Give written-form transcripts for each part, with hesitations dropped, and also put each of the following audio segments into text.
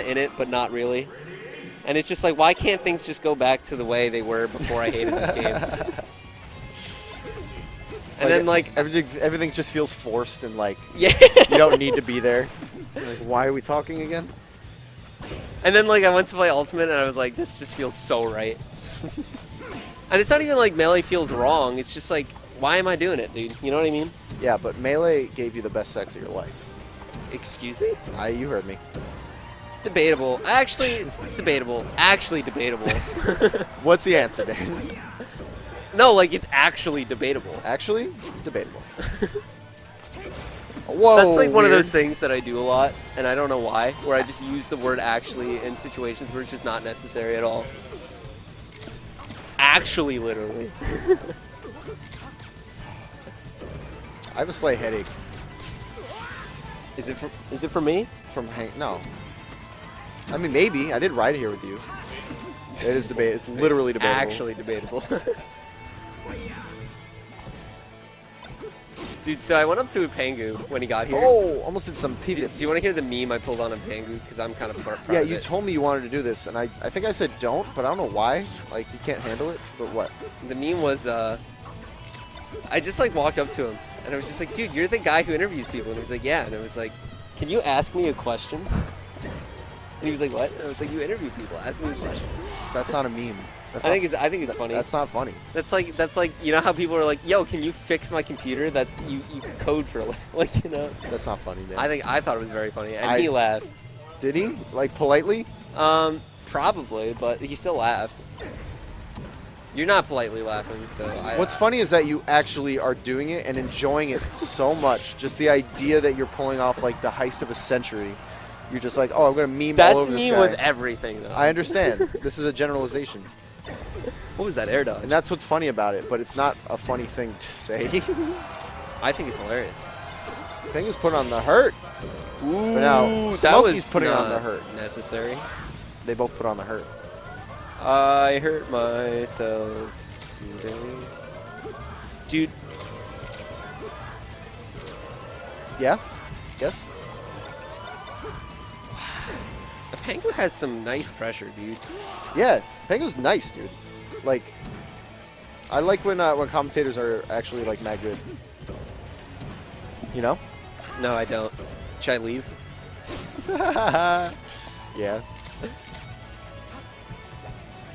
in it, but not really. And it's just like, why can't things just go back to the way they were before I hated this game? And then, like... Everything just feels forced and, like, yeah. you don't need to be there. Like, why are we talking again? And then, like, I went to play Ultimate, and I was like, this just feels so right. And it's not even like Melee feels wrong. It's just like, why am I doing it, dude? You know what I mean? Yeah, but Melee gave you the best sex of your life. Excuse me? You heard me. Debatable. Actually, debatable. Actually debatable. What's the answer, Dan? No, like, it's actually debatable. Actually debatable. Whoa, that's like one of weird. those things that I do a lot, and I don't know why, where I just use the word actually in situations where it's just not necessary at all. Actually, literally. I have a slight headache. Is it for me? From Hank? No. I mean, maybe. I did ride here with you. It is debate. It's literally debatable. Actually debatable. Dude, so I went up to Epengu when he got here. Oh, almost did some pivots. Do you want to hear the meme I pulled on Epengu? Because I'm kind of proud of it. Yeah, you told me you wanted to do this, and I think I said don't, but I don't know why. Like, he can't handle it, but what? The meme was, I just, like, walked up to him, and I was just like, dude, you're the guy who interviews people. And he was like, yeah. And I was like, can you ask me a question? And he was like, what? And I was like, you interview people. Ask me a question. That's not a meme. I think it's funny. That's not funny. That's like you know how people are like, yo, can you fix my computer? That's you code for like, you know. That's not funny, man. I thought it was very funny, and he laughed. Did he? Like, politely? Probably, but he still laughed. You're not politely laughing, so What's funny is that you actually are doing it and enjoying it so much. Just the idea that you're pulling off, like, the heist of a century. You're just like, oh, I'm going to meme all over this guy. That's me with everything, though. I understand. This is a generalization. What was that, air dodge? And that's what's funny about it, but it's not a funny thing to say. I think it's hilarious. Pengu's putting on the hurt. Ooh, but now, Smokey's putting on the hurt. Necessary. They both put on the hurt. I hurt myself today. Dude. Yeah? Yes? Epengu has some nice pressure, dude. Yeah, Pengu's nice, dude. Like, I like when commentators are actually, like, mad good. You know? No, I don't. Should I leave? Yeah.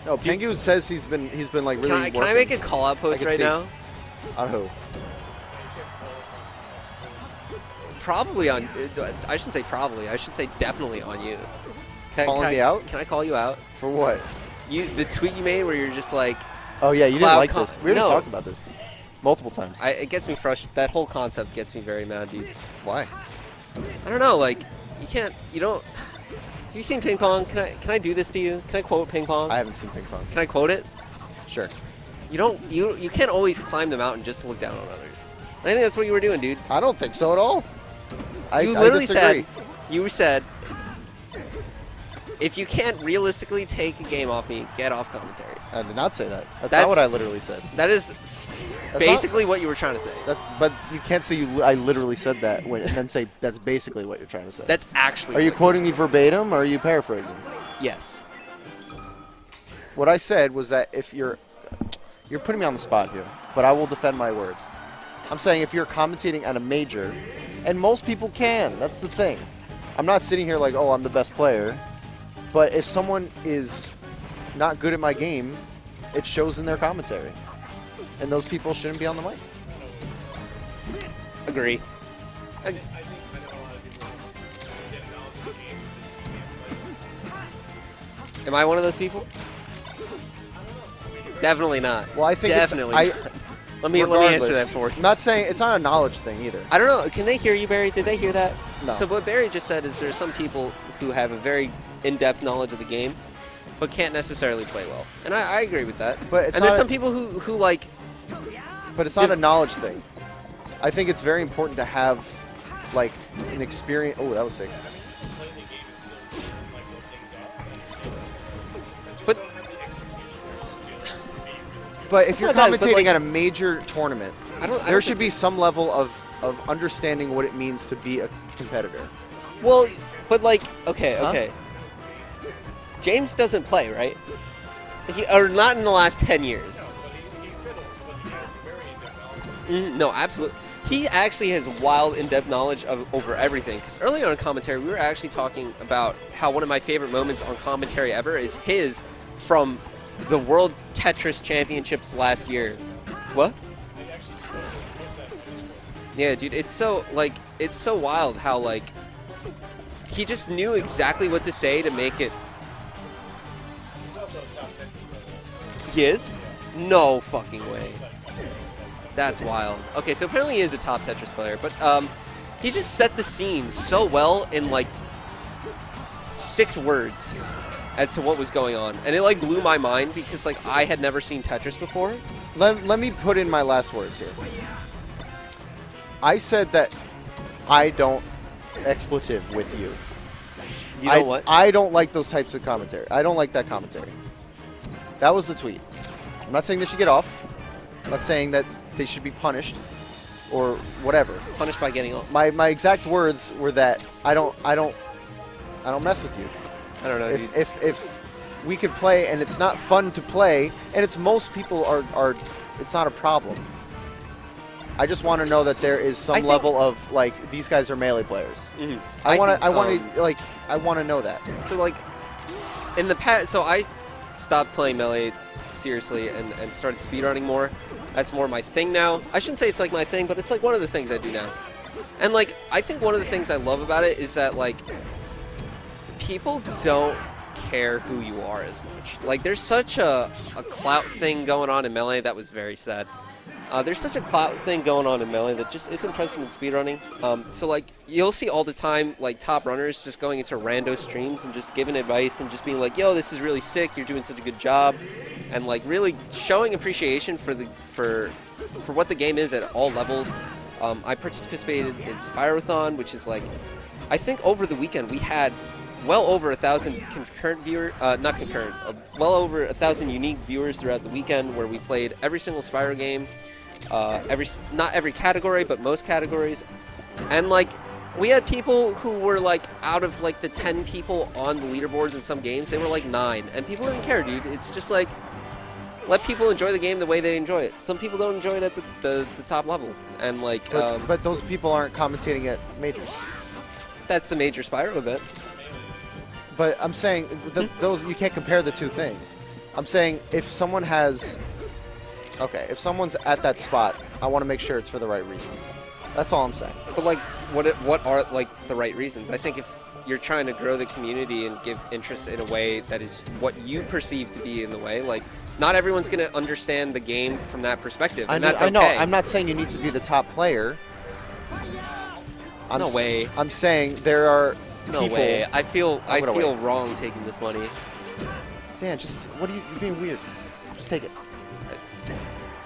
No, Pengu says he's been like really working. Can I make a call-out post right now? On who? Probably on. I shouldn't say probably. I should say definitely on you. Calling me out? Can I call you out? For what? The tweet you made where you're just like. Oh yeah, you didn't like this. We already talked about this multiple times. It gets me frustrated. That whole concept gets me very mad, dude. Why? I don't know. Like, you don't. Have you seen Ping Pong? Can I do this to you? Can I quote Ping Pong? I haven't seen Ping Pong. Can I quote it? Sure. You can't always climb the mountain just to look down on others. And I think that's what you were doing, dude. I don't think so at all. You literally said, if you can't realistically take a game off me, get off commentary. I did not say that. That's not what I literally said. That is basically what you were trying to say. But you can't say I literally said that and then say that's basically what you're trying to say. That's actually. Are you quoting me verbatim or are you paraphrasing? Yes. What I said was that if you're putting me on the spot here, but I will defend my words. I'm saying if you're commentating at a major, and most people can, that's the thing. I'm not sitting here like, oh, I'm the best player. But if someone is not good at my game, it shows in their commentary. And those people shouldn't be on the mic. Agree. Am I one of those people? Definitely not. Well, I think definitely. Let me answer that for you. I'm not saying it's not a knowledge thing either. I don't know. Can they hear you, Barry? Did they hear that? No. So what Barry just said is there's some people who have a very in-depth knowledge of the game, but can't necessarily play well. And I agree with that. But there's some people who like. But it's not a knowledge thing. I think it's very important to have, like, an experience. Oh, that was sick. But if you're commentating at a major tournament, there should be some level of understanding what it means to be a competitor. Well, but like, okay. James doesn't play, right? Or not in the last 10 years. No, absolutely. He actually has wild, in-depth knowledge over everything. Because earlier on commentary, we were actually talking about how one of my favorite moments on commentary ever is his from the World Tetris Championships last year. What? Yeah, dude, it's so wild how, like, he just knew exactly what to say to make it. He is? No fucking way. That's wild. Okay, so apparently he is a top Tetris player, but he just set the scene so well in like 6 words as to what was going on, and it like blew my mind because like I had never seen Tetris before. Let me put in my last words here. I said that I don't expletive with you. You know what? I don't like those types of commentary. I don't like that commentary. That was the tweet. I'm not saying they should get off. I'm not saying that they should be punished or whatever. Punished by getting off. My exact words were that I don't mess with you. I don't know. If we could play and it's not fun to play and it's most people are it's not a problem. I just want to know that there is some level of like these guys are Melee players. Mm-hmm. I want to know that. So like in the past, so I stopped playing Melee seriously and started speedrunning more. That's more my thing now. I shouldn't say it's like my thing, but it's like one of the things I do now. And like I think one of the things I love about it is that like people don't care who you are as much. Like there's such a clout thing going on in Melee that was very sad. There's such a clout thing going on in Melee that just isn't present in speedrunning. So like you'll see all the time like top runners just going into rando streams and just giving advice and just being like, yo, this is really sick, you're doing such a good job, and like really showing appreciation for what the game is at all levels. I participated in Spyrothon, which is like, I think over the weekend we had well over 1,000 concurrent viewers, well over 1,000 unique viewers throughout the weekend, where we played every single Spyro game, not every category, but most categories, and like we had people who were like out of like the 10 people on the leaderboards in some games, they were like 9, and people didn't care, dude. It's just like let people enjoy the game the way they enjoy it. Some people don't enjoy it at the top level, and like but those people aren't commentating at majors. That's the major Spyro event. But I'm saying those you can't compare the two things. I'm saying if someone has, if someone's at that spot, I want to make sure it's for the right reasons. That's all I'm saying. But like, what are like the right reasons? I think if you're trying to grow the community and give interest in a way that is what you perceive to be in the way, like not everyone's going to understand the game from that perspective, and that's okay. I know. I'm not saying you need to be the top player. No way. I'm saying there are. No people. way. I feel wrong taking this money. Dan, you're being weird. Just take it.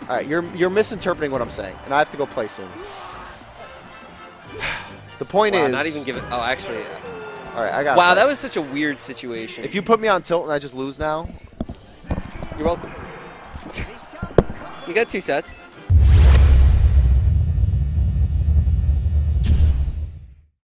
All right, you're misinterpreting what I'm saying, and I have to go play soon. The point is... not even give it... Oh, actually... All right, I got it. Wow, that was such a weird situation. If you put me on tilt and I just lose now... You're welcome. You got 2 sets.